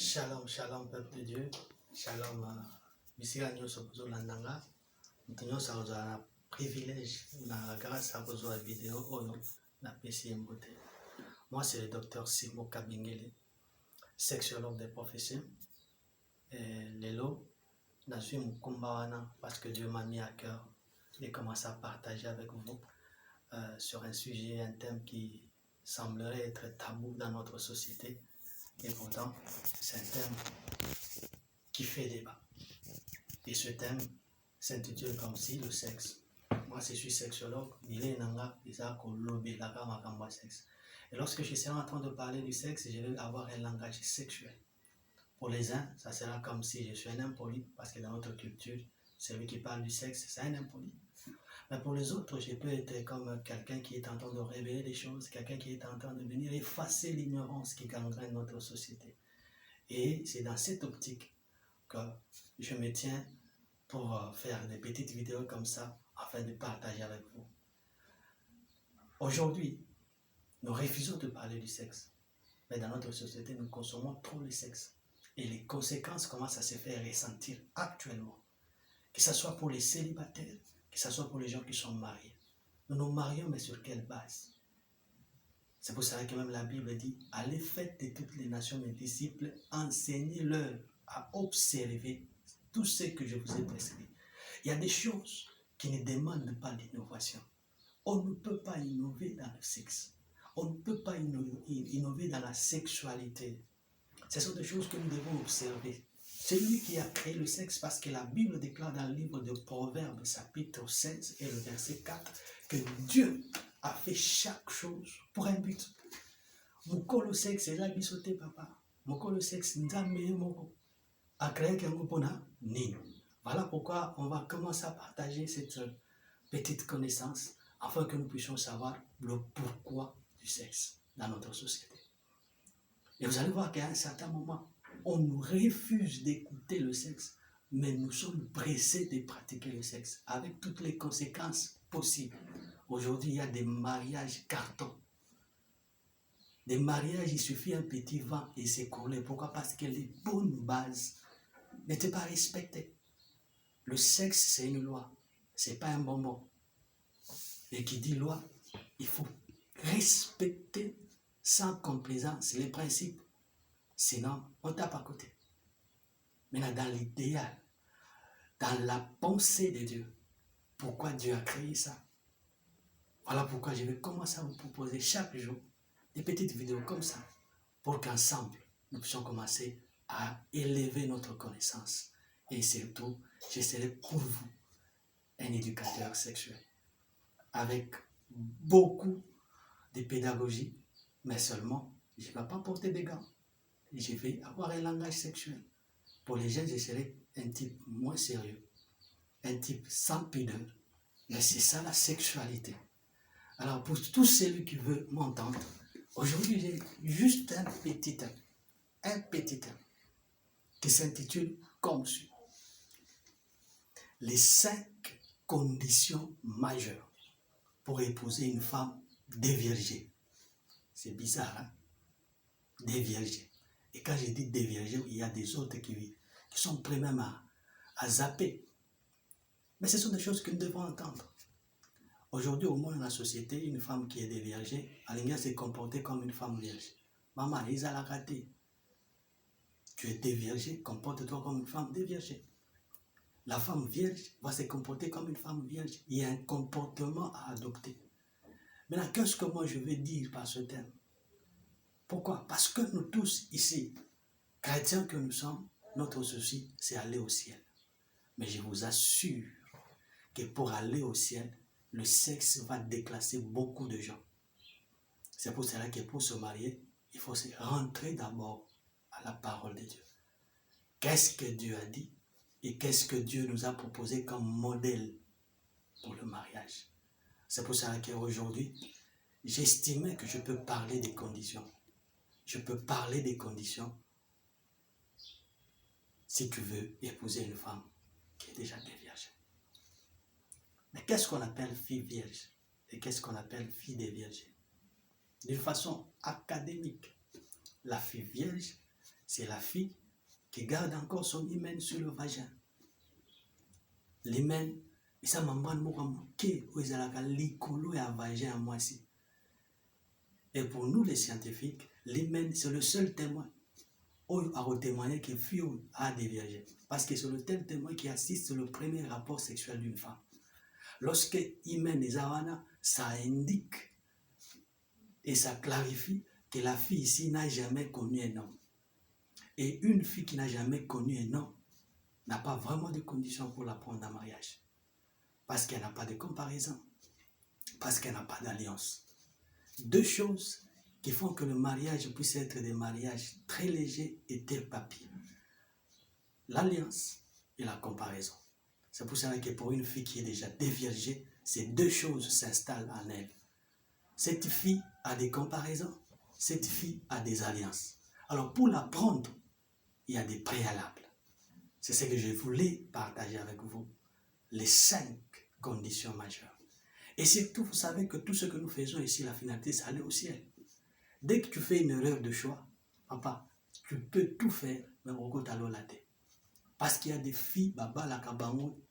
Shalom, shalom, peuple de Dieu. Shalom, bisika nyonso bozolandanga. Mutu nyonso akozala na privilège na grâce à kozwa vidéo oyo na pesi mbote. Moi, c'est le docteur Simo Kabengele, sexologue des professions. Lelo, nazwi mukumba wana parce que Dieu m'a mis à cœur de commencer à partager avec vous sur un sujet, un thème qui semblerait être tabou dans notre société. Et pourtant, c'est un thème qui fait débat. Et ce thème s'intitule comme si le sexe. Moi, je suis sexologue. Et lorsque je serai en train de parler du sexe, je vais avoir un langage sexuel. Pour les uns, ça sera comme si je suis un impoli, parce que dans notre culture, celui qui parle du sexe, c'est un impoli. Mais pour les autres, je peux être comme quelqu'un qui est en train de révéler des choses, quelqu'un qui est en train de venir effacer l'ignorance qui gangrène notre société. Et c'est dans cette optique que je me tiens pour faire des petites vidéos comme ça, afin de partager avec vous. Aujourd'hui, nous refusons de parler du sexe. Mais dans notre société, nous consommons trop le sexe. Et les conséquences commencent à se faire ressentir actuellement. Que ce soit pour les célibataires, que ce soit pour les gens qui sont mariés. Nous nous marions, mais sur quelle base? C'est pour ça que même la Bible dit, allez faites de toutes les nations mes disciples, enseignez-leur à observer tout ce que je vous ai prescrit. Il y a des choses qui ne demandent pas d'innovation. On ne peut pas innover dans le sexe. On ne peut pas innover dans la sexualité. Ce sont des choses que nous devons observer. C'est lui qui a créé le sexe parce que la Bible déclare dans le livre de Proverbes, chapitre 16 et le verset 4, que Dieu a fait chaque chose pour un but. Mukolo sexe est là, bisoté papa. Mukolo sexe, nzambe moko. A créé quelqu'un pour nous. Voilà pourquoi on va commencer à partager cette petite connaissance afin que nous puissions savoir le pourquoi du sexe dans notre société. Et vous allez voir qu'à un certain moment, on nous refuse d'écouter le sexe, mais nous sommes pressés de pratiquer le sexe avec toutes les conséquences possibles. Aujourd'hui, il y a des mariages cartons. Des mariages, il suffit un petit vent et s'écrouler. Pourquoi? Parce que les bonnes bases n'étaient pas respectées. Le sexe, c'est une loi. Ce n'est pas un bonbon. Et qui dit loi, il faut respecter sans complaisance les principes. Sinon, on tape à côté. Maintenant, dans l'idéal, dans la pensée de Dieu, pourquoi Dieu a créé ça? Voilà pourquoi je vais commencer à vous proposer chaque jour des petites vidéos comme ça, pour qu'ensemble, nous puissions commencer à élever notre connaissance. Et surtout, je serai pour vous un éducateur sexuel, avec beaucoup de pédagogie, mais seulement, je ne vais pas porter des gants. Je vais avoir un langage sexuel. Pour les jeunes, je serai un type moins sérieux, un type sans pudeur. Mais c'est ça la sexualité. Alors pour tout celui qui veut m'entendre, aujourd'hui j'ai juste un petit thème qui s'intitule comme suit. Les 5 conditions majeures pour épouser une femme déviergée. C'est bizarre, hein? Déviergée. Et quand je dis déviergée, il y a des autres qui sont prêts même à zapper. Mais ce sont des choses que nous devons entendre. Aujourd'hui, au moins dans la société, une femme qui est déviergée, elle vient se comporter comme une femme vierge. Maman, Isa l'a raté. Tu es déviergée, comporte-toi comme une femme déviergée. La femme vierge va se comporter comme une femme vierge. Il y a un comportement à adopter. Maintenant, qu'est-ce que moi je vais dire par ce thème? Pourquoi? Parce que nous tous ici, chrétiens que nous sommes, notre souci, c'est aller au ciel. Mais je vous assure que pour aller au ciel, le sexe va déclasser beaucoup de gens. C'est pour cela que pour se marier, il faut se rentrer d'abord à la parole de Dieu. Qu'est-ce que Dieu a dit et qu'est-ce que Dieu nous a proposé comme modèle pour le mariage? C'est pour cela qu'aujourd'hui, j'estimais que je peux parler des conditions. Je peux parler des conditions si tu veux épouser une femme qui est déjà vierge. Mais qu'est-ce qu'on appelle fille vierge et qu'est-ce qu'on appelle fille déviergée? D'une façon académique, la fille vierge, c'est la fille qui garde encore son hymen sur le vagin. L'hymen, ça m'a manqué où ils ont l'écolo et un vagin à moi aussi. Et pour nous les scientifiques, l'hymen c'est le seul témoin à témoigner que fille a déviagé. Parce que c'est le tel témoin qui assiste sur le premier rapport sexuel d'une femme. Lorsque hymen et zawana, ça indique et ça clarifie que la fille ici n'a jamais connu un homme. Et une fille qui n'a jamais connu un homme n'a pas vraiment de conditions pour la prendre en mariage. Parce qu'elle n'a pas de comparaison. Parce qu'elle n'a pas d'alliance. Deux choses qui font que le mariage puisse être des mariages très légers et tel papier. L'alliance et la comparaison. C'est pour cela que pour une fille qui est déjà déviergée, ces deux choses s'installent en elle. Cette fille a des comparaisons, cette fille a des alliances. Alors pour la prendre, il y a des préalables. C'est ce que je voulais partager avec vous. Les 5 conditions majeures. Et surtout, vous savez que tout ce que nous faisons ici, la finalité, c'est aller au ciel. Dès que tu fais une erreur de choix, papa, tu peux tout faire, mais au côté de la tête. Parce qu'il y a des filles, baba, la kabango,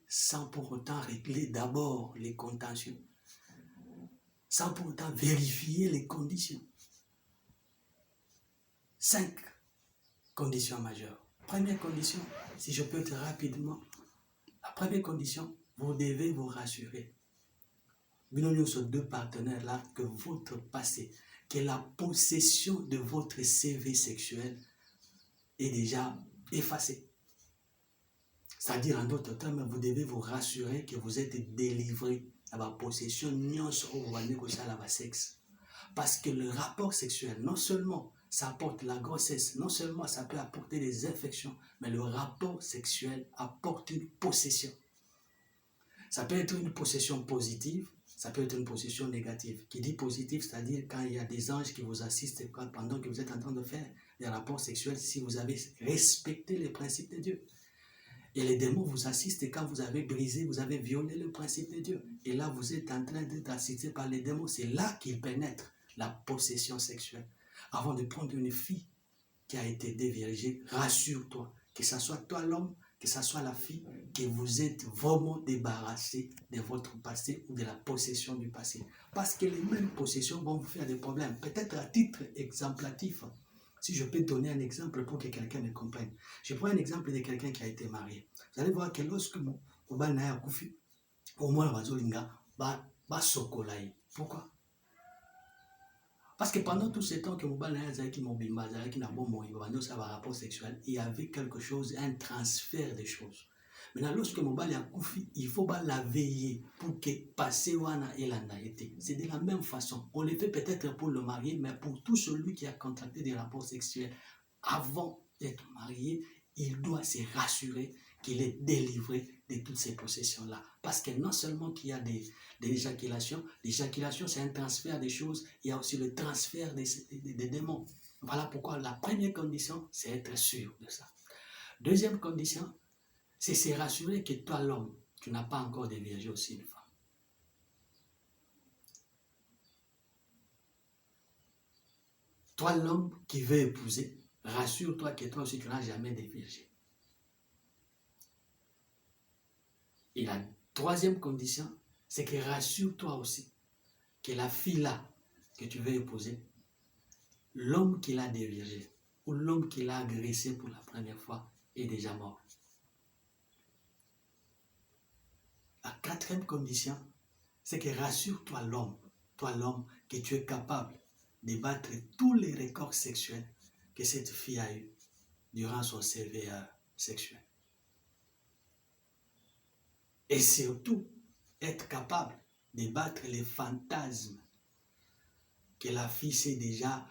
sans pour autant régler d'abord les contentieux. Sans pour autant vérifier les conditions. 5 conditions majeures. Première condition, si je peux être rapidement, la première condition, vous devez vous rassurer. Nous sommes deux partenaires là, que votre passé, que la possession de votre CV sexuel est déjà effacée. C'est-à-dire, en d'autres termes, vous devez vous rassurer que vous êtes délivré à la possession de sexe. Parce que le rapport sexuel, non seulement ça apporte la grossesse, non seulement ça peut apporter des infections, mais le rapport sexuel apporte une possession. Ça peut être une possession positive, ça peut être une possession négative. Qui dit positive, c'est-à-dire quand il y a des anges qui vous assistent pendant que vous êtes en train de faire des rapports sexuels, si vous avez respecté les principes de Dieu. Et les démons vous assistent quand vous avez brisé, vous avez violé le principe de Dieu. Et là, vous êtes en train d'être assisté par les démons. C'est là qu'ils pénètrent la possession sexuelle. Avant de prendre une fille qui a été déviergée, rassure-toi, que ce soit toi l'homme, que ce soit la fille, que vous êtes vraiment débarrassé de votre passé ou de la possession du passé. Parce que les mêmes possessions vont vous faire des problèmes. Peut-être à titre exemplatif, si je peux donner un exemple pour que quelqu'un me comprenne. Je prends un exemple de quelqu'un qui a été marié. Vous allez voir que lorsque au bal na kufi, au moins la bazolinga, ba sokolaï. Pourquoi? Parce que pendant tout ce temps que Mobile n'a pas rapport sexuel, il y avait quelque chose, un transfert de choses. Maintenant, lorsque Mobile a koufi, il faut la veiller pour que passer wana et la naïté. C'est de la même façon. On le fait peut-être pour le marié, mais pour tout celui qui a contracté des rapports sexuels avant d'être marié, il doit se rassurer qu'il est délivré de toutes ces possessions-là. Parce que non seulement qu'il y a des éjaculations, l'éjaculation c'est un transfert des choses, il y a aussi le transfert des démons. Voilà pourquoi la première condition, c'est être sûr de ça. Deuxième condition, c'est se rassurer que toi l'homme, tu n'as pas encore déviergé aussi une femme. Toi l'homme qui veut épouser, rassure-toi que toi aussi tu n'as jamais déviergé. Et la troisième condition, c'est que rassure-toi aussi que la fille là que tu veux épouser, l'homme qui l'a déviergé ou l'homme qui l'a agressé pour la première fois est déjà mort. La quatrième condition, c'est que rassure-toi l'homme, que tu es capable de battre tous les records sexuels que cette fille a eu durant son CV sexuel. Et surtout, être capable de battre les fantasmes que la fille s'est déjà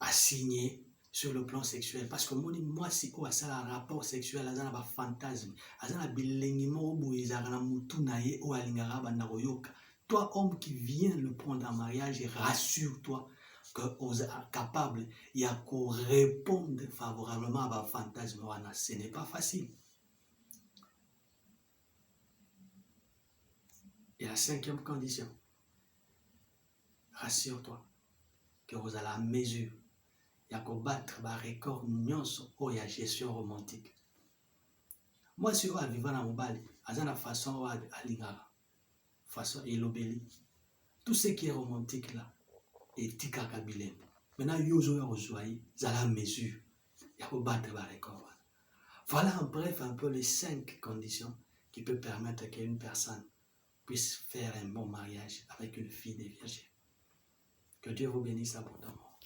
assignés sur le plan sexuel. Parce que moi, si on a un rapport sexuel, il y a un fantasme. Il y a un bilengimo où il y a un moutunaye ou un lingarabandaroyoka. Toi, homme qui viens le prendre en mariage, rassure-toi que vous êtes capable, il y a qu'on réponde favorablement à un fantasme. Ce n'est pas facile. Et la cinquième condition, rassure-toi que vous allez à mesure il y a combattre un record nyonso ou il y a gestion romantique. Moi, si je vivre dans mon bal, à la façon à l'ingara, façon elobeli, tout ce qui est romantique là, est tikaka bilem. Maintenant, yozo ya ozoaï, zala mesure, il y a combattre un record. Voilà en bref un peu les 5 conditions qui peuvent permettre qu'une personne puisse faire un bon mariage avec une fille des vierges. Que Dieu vous bénisse abondamment.